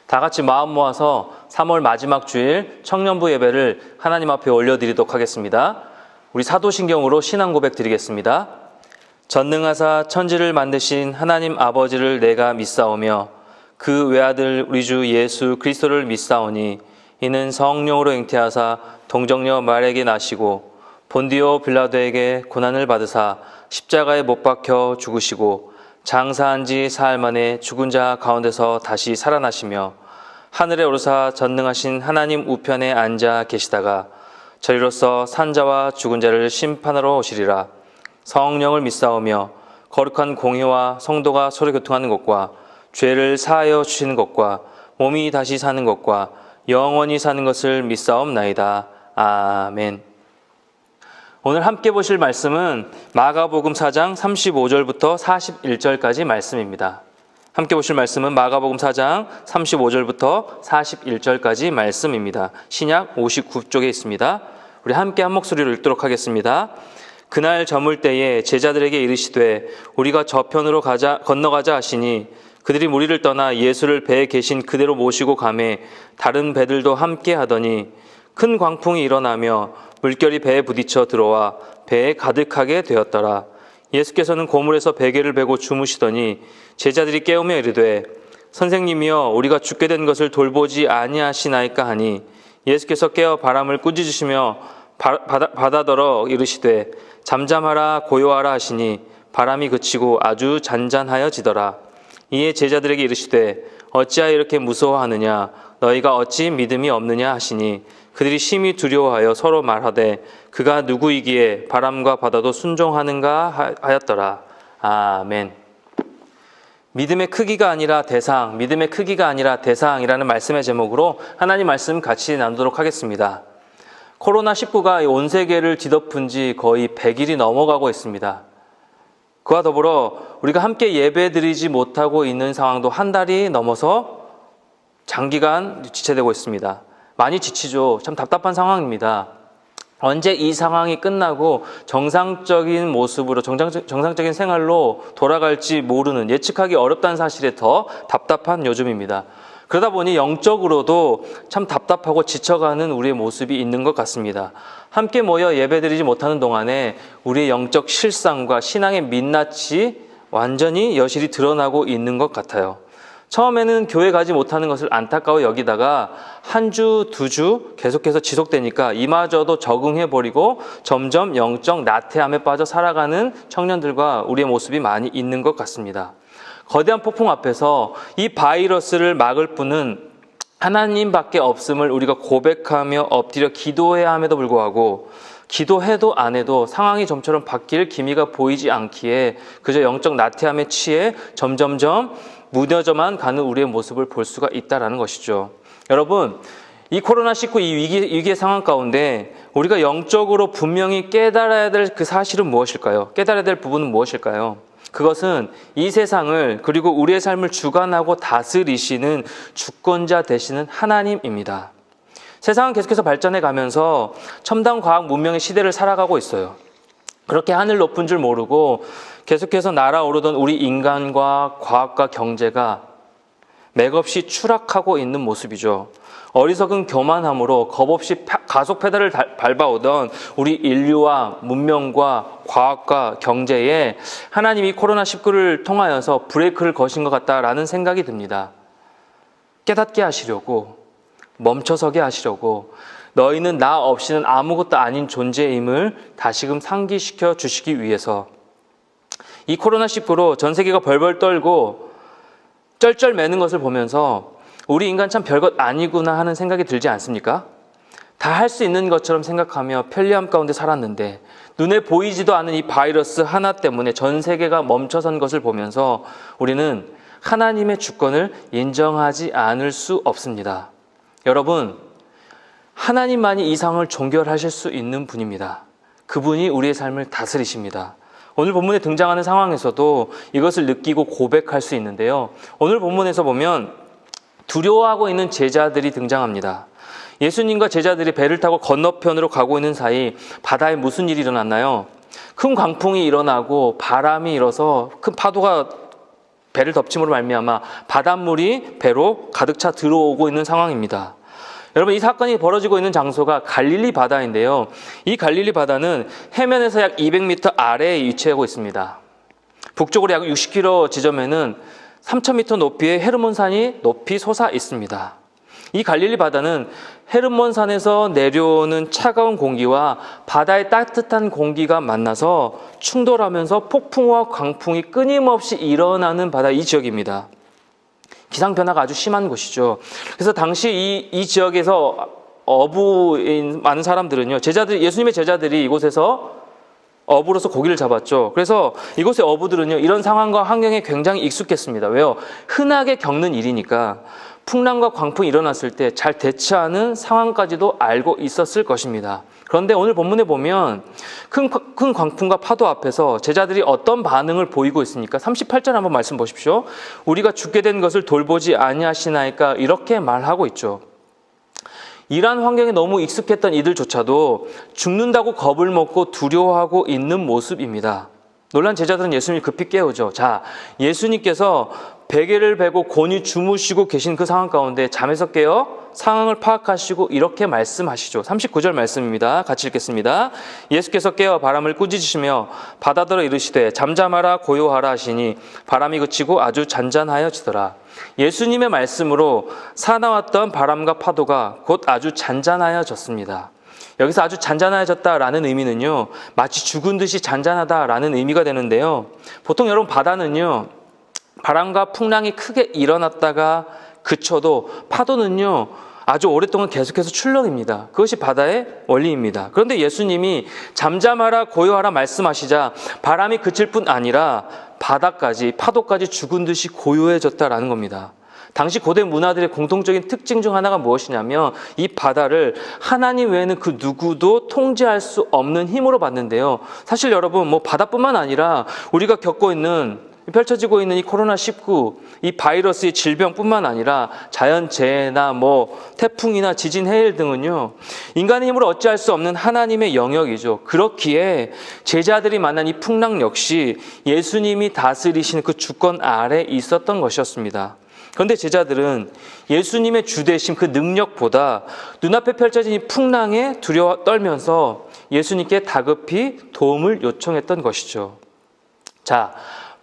다 같이 마음 모아서 3월 마지막 주일 청년부 예배를 하나님 앞에 올려드리도록 하겠습니다. 우리 사도신경으로 신앙 고백 드리겠습니다. 전능하사 천지를 만드신 하나님 아버지를 내가 믿사오며 그 외아들 우리 주 예수 그리스도를 믿사오니 이는 성령으로 잉태하사 동정녀 마리아에게 나시고 본디오 빌라도에게 고난을 받으사 십자가에 못 박혀 죽으시고 장사한 지 사흘 만에 죽은 자 가운데서 다시 살아나시며 하늘에 오르사 전능하신 하나님 우편에 앉아 계시다가 저리로서 산자와 죽은 자를 심판하러 오시리라. 성령을 믿사오며 거룩한 공회와 성도가 서로 교통하는 것과 죄를 사하여 주시는 것과 몸이 다시 사는 것과 영원히 사는 것을 믿사옵나이다. 아멘. 오늘 함께 보실 말씀은 마가복음 4장 35절부터 41절까지 말씀입니다. 함께 보실 말씀은 마가복음 4장 35절부터 41절까지 말씀입니다. 신약 59쪽에 있습니다. 우리 함께 한 목소리로 읽도록 하겠습니다. 그날 저물 때에 제자들에게 이르시되 우리가 저편으로 건너가자 하시니 그들이 무리를 떠나 예수를 배에 계신 그대로 모시고 가매 다른 배들도 함께 하더니 큰 광풍이 일어나며 물결이 배에 부딪혀 들어와 배에 가득하게 되었더라. 예수께서는 고물에서 베개를 베고 주무시더니 제자들이 깨우며 이르되 선생님이여 우리가 죽게 된 것을 돌보지 아니하시나이까 하니 예수께서 깨어 바람을 꾸짖으시며 바다더러 이르시되 잠잠하라 고요하라 하시니 바람이 그치고 아주 잔잔하여지더라. 이에 제자들에게 이르시되 어찌하여 이렇게 무서워하느냐 너희가 어찌 믿음이 없느냐 하시니 그들이 심히 두려워하여 서로 말하되 그가 누구이기에 바람과 바다도 순종하는가 하였더라. 아멘. 믿음의 크기가 아니라 대상, 믿음의 크기가 아니라 대상이라는 말씀의 제목으로 하나님 말씀 같이 나누도록 하겠습니다. 코로나19가 온 세계를 뒤덮은 지 거의 100일이 넘어가고 있습니다. 그와 더불어 우리가 함께 예배드리지 못하고 있는 상황도 한 달이 넘어서 장기간 지체되고 있습니다. 많이 지치죠. 참 답답한 상황입니다. 언제 이 상황이 끝나고 정상적인 모습으로 정상적인 생활로 돌아갈지 모르는 예측하기 어렵다는 사실에 더 답답한 요즘입니다. 그러다 보니 영적으로도 참 답답하고 지쳐가는 우리의 모습이 있는 것 같습니다. 함께 모여 예배드리지 못하는 동안에 우리의 영적 실상과 신앙의 민낯이 완전히 여실히 드러나고 있는 것 같아요. 처음에는 교회 가지 못하는 것을 안타까워 여기다가 한 주, 두 주 계속해서 지속되니까 이마저도 적응해버리고 점점 영적 나태함에 빠져 살아가는 청년들과 우리의 모습이 많이 있는 것 같습니다. 거대한 폭풍 앞에서 이 바이러스를 막을 분은 하나님밖에 없음을 우리가 고백하며 엎드려 기도해야 함에도 불구하고 기도해도 안 해도 상황이 좀처럼 바뀔 기미가 보이지 않기에 그저 영적 나태함에 취해 점점점 무뎌져만 가는 우리의 모습을 볼 수가 있다는 것이죠. 여러분, 이 코로나19 이 위기의 상황 가운데 우리가 영적으로 분명히 깨달아야 될 그 사실은 무엇일까요? 깨달아야 될 부분은 무엇일까요? 그것은 이 세상을 그리고 우리의 삶을 주관하고 다스리시는 주권자 되시는 하나님입니다. 세상은 계속해서 발전해 가면서 첨단 과학 문명의 시대를 살아가고 있어요. 그렇게 하늘 높은 줄 모르고 계속해서 날아오르던 우리 인간과 과학과 경제가 맥없이 추락하고 있는 모습이죠. 어리석은 교만함으로 겁없이 가속 페달을 밟아오던 우리 인류와 문명과 과학과 경제에 하나님이 코로나19를 통하여서 브레이크를 거신 것 같다라는 생각이 듭니다. 깨닫게 하시려고, 멈춰서게 하시려고, 너희는 나 없이는 아무것도 아닌 존재임을 다시금 상기시켜 주시기 위해서 이 코로나19로 전 세계가 벌벌 떨고 쩔쩔매는 것을 보면서 우리 인간 참 별것 아니구나 하는 생각이 들지 않습니까? 다 할 수 있는 것처럼 생각하며 편리함 가운데 살았는데 눈에 보이지도 않는 이 바이러스 하나 때문에 전 세계가 멈춰선 것을 보면서 우리는 하나님의 주권을 인정하지 않을 수 없습니다. 여러분, 하나님만이 이 상황을 종결하실 수 있는 분입니다. 그분이 우리의 삶을 다스리십니다. 오늘 본문에 등장하는 상황에서도 이것을 느끼고 고백할 수 있는데요. 오늘 본문에서 보면 두려워하고 있는 제자들이 등장합니다. 예수님과 제자들이 배를 타고 건너편으로 가고 있는 사이 바다에 무슨 일이 일어났나요? 큰 광풍이 일어나고 바람이 일어서 큰 파도가 배를 덮침으로 말미암아 바닷물이 배로 가득 차 들어오고 있는 상황입니다. 여러분, 이 사건이 벌어지고 있는 장소가 갈릴리 바다인데요. 이 갈릴리 바다는 해면에서 약 200m 아래에 위치하고 있습니다. 북쪽으로 약 60km 지점에는 3,000m 높이의 헤르몬산이 높이 솟아 있습니다. 이 갈릴리 바다는 헤르몬산에서 내려오는 차가운 공기와 바다의 따뜻한 공기가 만나서 충돌하면서 폭풍과 광풍이 끊임없이 일어나는 바다, 이 지역입니다. 기상 변화가 아주 심한 곳이죠. 그래서 당시 이 지역에서 어부인 많은 사람들은요, 예수님의 제자들이 이곳에서 어부로서 고기를 잡았죠. 그래서 이곳의 어부들은요, 이런 상황과 환경에 굉장히 익숙했습니다. 왜요? 흔하게 겪는 일이니까 풍랑과 광풍이 일어났을 때 잘 대처하는 상황까지도 알고 있었을 것입니다. 그런데 오늘 본문에 보면 큰 광풍과 파도 앞에서 제자들이 어떤 반응을 보이고 있습니까? 38절 한번 말씀 보십시오. 우리가 죽게 된 것을 돌보지 아니하시나이까, 이렇게 말하고 있죠. 이러한 환경에 너무 익숙했던 이들조차도 죽는다고 겁을 먹고 두려워하고 있는 모습입니다. 놀란 제자들은 예수님을 급히 깨우죠. 자, 예수님께서 베개를 베고 곤히 주무시고 계신 그 상황 가운데 잠에서 깨어 상황을 파악하시고 이렇게 말씀하시죠. 39절 말씀입니다. 같이 읽겠습니다. 예수께서 깨어 바람을 꾸짖으시며 바다더러 이르시되 잠잠하라 고요하라 하시니 바람이 그치고 아주 잔잔하여지더라. 예수님의 말씀으로 사나웠던 바람과 파도가 곧 아주 잔잔하여졌습니다. 여기서 아주 잔잔해졌다라는 의미는요, 마치 죽은 듯이 잔잔하다라는 의미가 되는데요. 보통 여러분, 바다는요, 바람과 풍랑이 크게 일어났다가 그쳐도 파도는요, 아주 오랫동안 계속해서 출렁입니다. 그것이 바다의 원리입니다. 그런데 예수님이 잠잠하라 고요하라 말씀하시자 바람이 그칠 뿐 아니라 바다까지, 파도까지 죽은 듯이 고요해졌다라는 겁니다. 당시 고대 문화들의 공통적인 특징 중 하나가 무엇이냐면 이 바다를 하나님 외에는 그 누구도 통제할 수 없는 힘으로 봤는데요. 사실 여러분, 바다뿐만 아니라 우리가 펼쳐지고 있는 이 코로나19, 이 바이러스의 질병뿐만 아니라 자연재해나 태풍이나 지진, 해일 등은요, 인간의 힘으로 어찌할 수 없는 하나님의 영역이죠. 그렇기에 제자들이 만난 이 풍랑 역시 예수님이 다스리시는 그 주권 아래 있었던 것이었습니다. 그런데 제자들은 예수님의 주되심, 그 능력보다 눈앞에 펼쳐진 이 풍랑에 두려워 떨면서 예수님께 다급히 도움을 요청했던 것이죠. 자,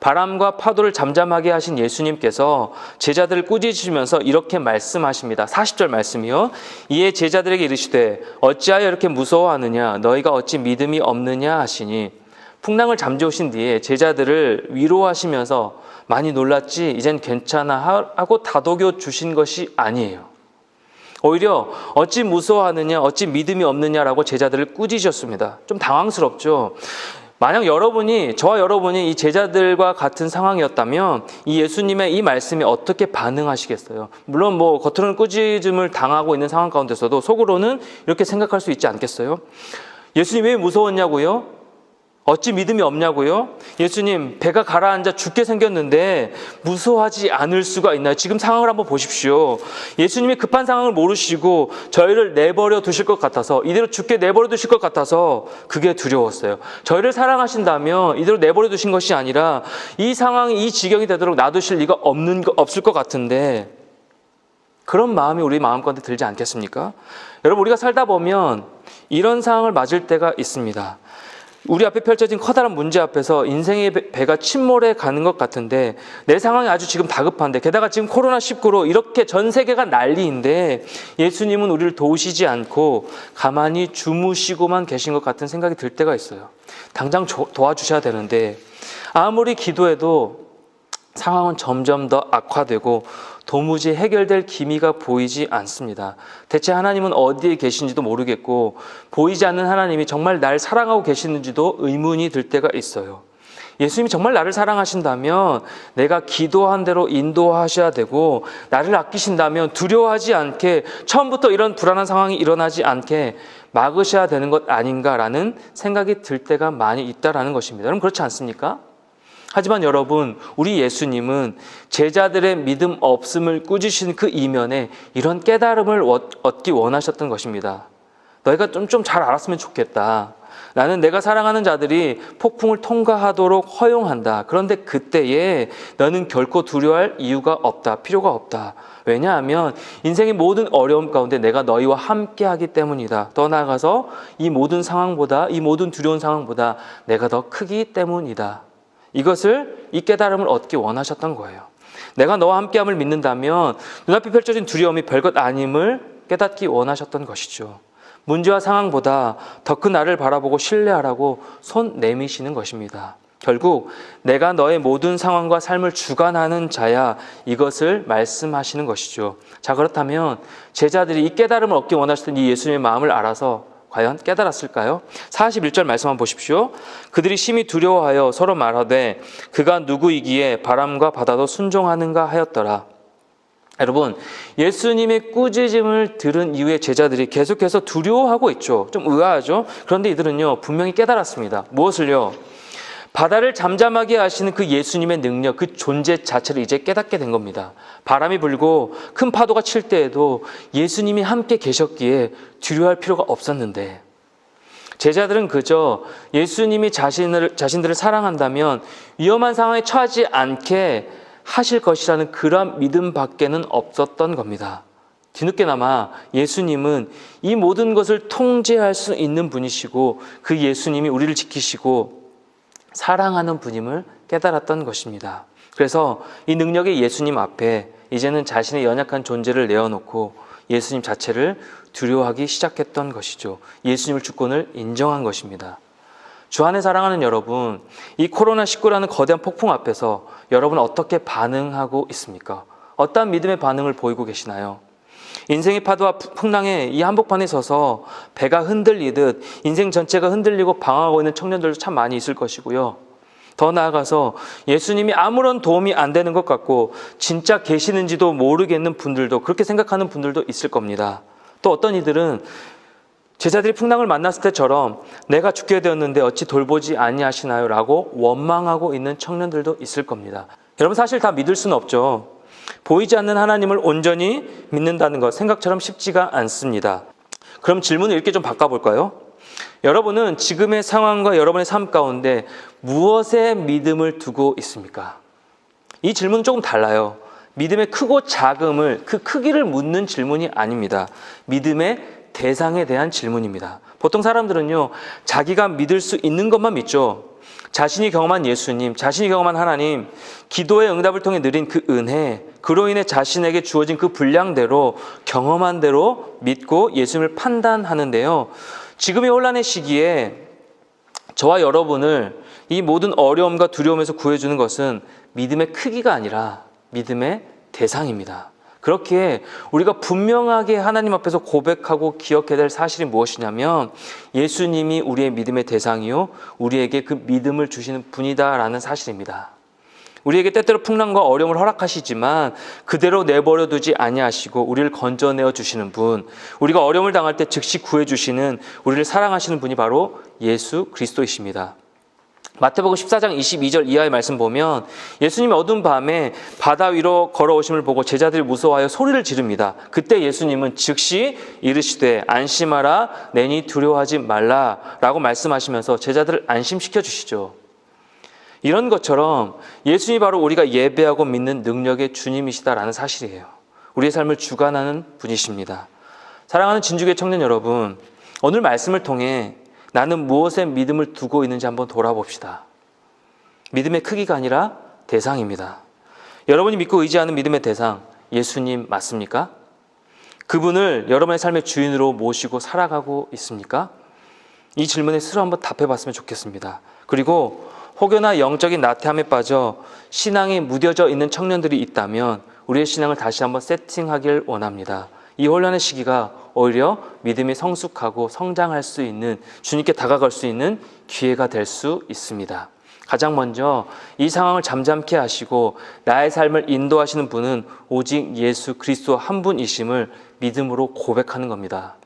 바람과 파도를 잠잠하게 하신 예수님께서 제자들을 꾸짖으시면서 이렇게 말씀하십니다. 40절 말씀이요. 이에 제자들에게 이르시되 어찌하여 이렇게 무서워하느냐, 너희가 어찌 믿음이 없느냐 하시니, 풍랑을 잠재우신 뒤에 제자들을 위로하시면서 많이 놀랐지, 이젠 괜찮아 하고 다독여 주신 것이 아니에요. 오히려 어찌 무서워하느냐, 어찌 믿음이 없느냐라고 제자들을 꾸짖으셨습니다. 좀 당황스럽죠. 만약 저와 여러분이 이 제자들과 같은 상황이었다면 이 예수님의 이 말씀에 어떻게 반응하시겠어요? 물론 겉으로는 꾸짖음을 당하고 있는 상황 가운데서도 속으로는 이렇게 생각할 수 있지 않겠어요? 예수님 왜 무서웠냐고요? 어찌 믿음이 없냐고요? 예수님, 배가 가라앉아 죽게 생겼는데 무서워하지 않을 수가 있나요? 지금 상황을 한번 보십시오. 예수님이 급한 상황을 모르시고 저희를 내버려 두실 것 같아서, 이대로 죽게 내버려 두실 것 같아서 그게 두려웠어요. 저희를 사랑하신다면 이대로 내버려 두신 것이 아니라 이 상황이, 이 지경이 되도록 놔두실 리가 없을 것 같은데, 그런 마음이 우리 마음 가운데 들지 않겠습니까? 여러분, 우리가 살다 보면 이런 상황을 맞을 때가 있습니다. 우리 앞에 펼쳐진 커다란 문제 앞에서 인생의 배가 침몰해 가는 것 같은데, 내 상황이 아주 지금 다급한데, 게다가 지금 코로나19로 이렇게 전 세계가 난리인데 예수님은 우리를 도우시지 않고 가만히 주무시고만 계신 것 같은 생각이 들 때가 있어요. 당장 도와주셔야 되는데 아무리 기도해도 상황은 점점 더 악화되고 도무지 해결될 기미가 보이지 않습니다. 대체 하나님은 어디에 계신지도 모르겠고, 보이지 않는 하나님이 정말 날 사랑하고 계시는지도 의문이 들 때가 있어요. 예수님이 정말 나를 사랑하신다면 내가 기도한 대로 인도하셔야 되고, 나를 아끼신다면 두려워하지 않게, 처음부터 이런 불안한 상황이 일어나지 않게 막으셔야 되는 것 아닌가라는 생각이 들 때가 많이 있다라는 것입니다. 여러분, 그렇지 않습니까? 하지만 여러분, 우리 예수님은 제자들의 믿음 없음을 꾸짖으신 그 이면에 이런 깨달음을 얻기 원하셨던 것입니다. 너희가 좀 잘 알았으면 좋겠다. 나는 내가 사랑하는 자들이 폭풍을 통과하도록 허용한다. 그런데 그때에 너는 결코 두려워할 이유가 없다. 필요가 없다. 왜냐하면 인생의 모든 어려움 가운데 내가 너희와 함께하기 때문이다. 더 나아가서 이 모든 상황보다, 이 모든 두려운 상황보다 내가 더 크기 때문이다. 이 깨달음을 얻기 원하셨던 거예요. 내가 너와 함께함을 믿는다면 눈앞에 펼쳐진 두려움이 별것 아님을 깨닫기 원하셨던 것이죠. 문제와 상황보다 더 큰 나를 바라보고 신뢰하라고 손 내미시는 것입니다. 결국 내가 너의 모든 상황과 삶을 주관하는 자야, 이것을 말씀하시는 것이죠. 자, 그렇다면 제자들이 이 깨달음을 얻기 원하셨던 이 예수님의 마음을 알아서 과연 깨달았을까요? 41절 말씀 한번 보십시오. 그들이 심히 두려워하여 서로 말하되 그가 누구이기에 바람과 바다도 순종하는가 하였더라. 여러분, 예수님의 꾸짖음을 들은 이후에 제자들이 계속해서 두려워하고 있죠. 좀 의아하죠? 그런데 이들은요, 분명히 깨달았습니다. 무엇을요? 바다를 잠잠하게 하시는 그 예수님의 능력, 그 존재 자체를 이제 깨닫게 된 겁니다. 바람이 불고 큰 파도가 칠 때에도 예수님이 함께 계셨기에 두려워할 필요가 없었는데, 제자들은 그저 예수님이 자신들을 사랑한다면 위험한 상황에 처하지 않게 하실 것이라는 그런 믿음 밖에는 없었던 겁니다. 뒤늦게나마 예수님은 이 모든 것을 통제할 수 있는 분이시고 그 예수님이 우리를 지키시고 사랑하는 분임을 깨달았던 것입니다. 그래서 이 능력의 예수님 앞에 이제는 자신의 연약한 존재를 내어놓고 예수님 자체를 두려워하기 시작했던 것이죠. 예수님의 주권을 인정한 것입니다. 주 안에 사랑하는 여러분, 이 코로나19라는 거대한 폭풍 앞에서 여러분 어떻게 반응하고 있습니까? 어떠한 믿음의 반응을 보이고 계시나요? 인생의 파도와 풍랑에 이 한복판에 서서 배가 흔들리듯 인생 전체가 흔들리고 방황하고 있는 청년들도 참 많이 있을 것이고요. 더 나아가서 예수님이 아무런 도움이 안 되는 것 같고 진짜 계시는지도 모르겠는 분들도, 그렇게 생각하는 분들도 있을 겁니다. 또 어떤 이들은 제자들이 풍랑을 만났을 때처럼 내가 죽게 되었는데 어찌 돌보지 아니하시나요? 라고 원망하고 있는 청년들도 있을 겁니다. 여러분, 사실 다 믿을 수는 없죠. 보이지 않는 하나님을 온전히 믿는다는 것, 생각처럼 쉽지가 않습니다. 그럼 질문을 이렇게 좀 바꿔볼까요? 여러분은 지금의 상황과 여러분의 삶 가운데 무엇에 믿음을 두고 있습니까? 이 질문은 조금 달라요. 믿음의 크고 작음을, 그 크기를 묻는 질문이 아닙니다. 믿음의 대상에 대한 질문입니다. 보통 사람들은요, 자기가 믿을 수 있는 것만 믿죠. 자신이 경험한 예수님, 자신이 경험한 하나님, 기도의 응답을 통해 누린 그 은혜, 그로 인해 자신에게 주어진 그 분량대로, 경험한 대로 믿고 예수님을 판단하는데요. 지금의 혼란의 시기에 저와 여러분을 이 모든 어려움과 두려움에서 구해주는 것은 믿음의 크기가 아니라 믿음의 대상입니다. 그렇기에 우리가 분명하게 하나님 앞에서 고백하고 기억해야 될 사실이 무엇이냐면 예수님이 우리의 믿음의 대상이요, 우리에게 그 믿음을 주시는 분이다라는 사실입니다. 우리에게 때때로 풍랑과 어려움을 허락하시지만 그대로 내버려 두지 아니하시고 우리를 건져내어 주시는 분, 우리가 어려움을 당할 때 즉시 구해주시는, 우리를 사랑하시는 분이 바로 예수 그리스도이십니다. 마태복음 14장 22절 이하의 말씀 보면 예수님이 어두운 밤에 바다 위로 걸어오심을 보고 제자들이 무서워하여 소리를 지릅니다. 그때 예수님은 즉시 이르시되 안심하라, 내니 두려워하지 말라 라고 말씀하시면서 제자들을 안심시켜 주시죠. 이런 것처럼 예수님이 바로 우리가 예배하고 믿는 능력의 주님이시다라는 사실이에요. 우리의 삶을 주관하는 분이십니다. 사랑하는 진주교회 청년 여러분, 오늘 말씀을 통해 나는 무엇에 믿음을 두고 있는지 한번 돌아봅시다. 믿음의 크기가 아니라 대상입니다. 여러분이 믿고 의지하는 믿음의 대상, 예수님 맞습니까? 그분을 여러분의 삶의 주인으로 모시고 살아가고 있습니까? 이 질문에 스스로 한번 답해봤으면 좋겠습니다. 그리고 혹여나 영적인 나태함에 빠져 신앙이 무뎌져 있는 청년들이 있다면 우리의 신앙을 다시 한번 세팅하길 원합니다. 이 혼란의 시기가 오히려 믿음이 성숙하고 성장할 수 있는, 주님께 다가갈 수 있는 기회가 될 수 있습니다. 가장 먼저 이 상황을 잠잠케 하시고 나의 삶을 인도하시는 분은 오직 예수 그리스도 한 분이심을 믿음으로 고백하는 겁니다.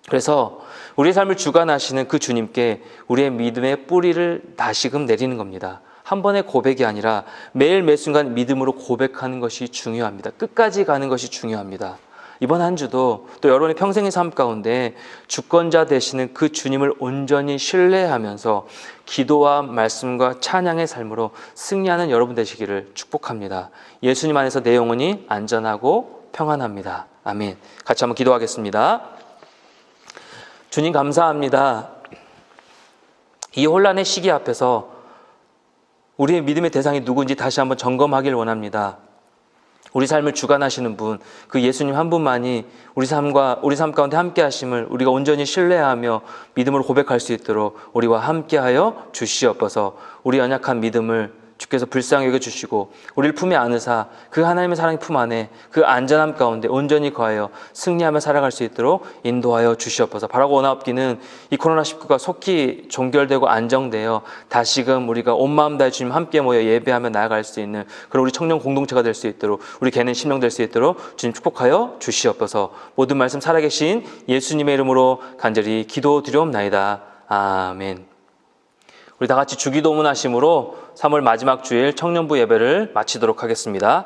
그래서 우리의 삶을 주관하시는 그 주님께 우리의 믿음의 뿌리를 다시금 내리는 겁니다. 한 번의 고백이 아니라 매일 매 순간 믿음으로 고백하는 것이 중요합니다. 끝까지 가는 것이 중요합니다. 이번 한 주도 또 여러분의 평생의 삶 가운데 주권자 되시는 그 주님을 온전히 신뢰하면서 기도와 말씀과 찬양의 삶으로 승리하는 여러분 되시기를 축복합니다. 예수님 안에서 내 영혼이 안전하고 평안합니다. 아멘. 같이 한번 기도하겠습니다. 주님 감사합니다. 이 혼란의 시기 앞에서 우리의 믿음의 대상이 누구인지 다시 한번 점검하길 원합니다. 우리 삶을 주관하시는 분, 그 예수님 한 분만이 우리 삶 가운데 함께 하심을 우리가 온전히 신뢰하며 믿음으로 고백할 수 있도록 우리와 함께하여 주시옵소서. 우리 연약한 믿음을 주께서 불쌍히 여겨주시고 우리를 품에 안으사 그 하나님의 사랑의 품 안에 그 안전함 가운데 온전히 거하여 승리하며 살아갈 수 있도록 인도하여 주시옵소서. 바라고 원하옵기는 이 코로나19가 속히 종결되고 안정되어 다시금 우리가 온 마음 다해 주님 함께 모여 예배하며 나아갈 수 있는 그런 우리 청년 공동체가 될 수 있도록 우리 개는 심령 될 수 있도록 주님 축복하여 주시옵소서. 모든 말씀 살아계신 예수님의 이름으로 간절히 기도드리옵나이다. 아멘. 우리 다 같이 주기도문 하심으로 3월 마지막 주일 청년부 예배를 마치도록 하겠습니다.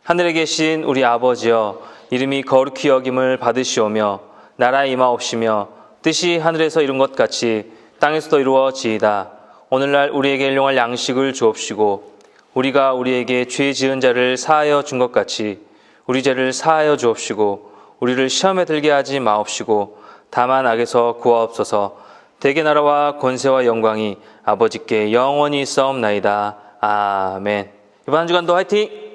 하늘에 계신 우리 아버지여, 이름이 거룩히 여김을 받으시오며 나라에 임하옵시며 뜻이 하늘에서 이룬 것 같이 땅에서도 이루어지이다. 오늘날 우리에게 일용할 양식을 주옵시고 우리가 우리에게 죄 지은 자를 사하여 준 것 같이 우리 죄를 사하여 주옵시고 우리를 시험에 들게 하지 마옵시고 다만 악에서 구하옵소서. 대개 나라와 권세와 영광이 아버지께 영원히 있사옵나이다. 아멘. 이번 한 주간도 화이팅!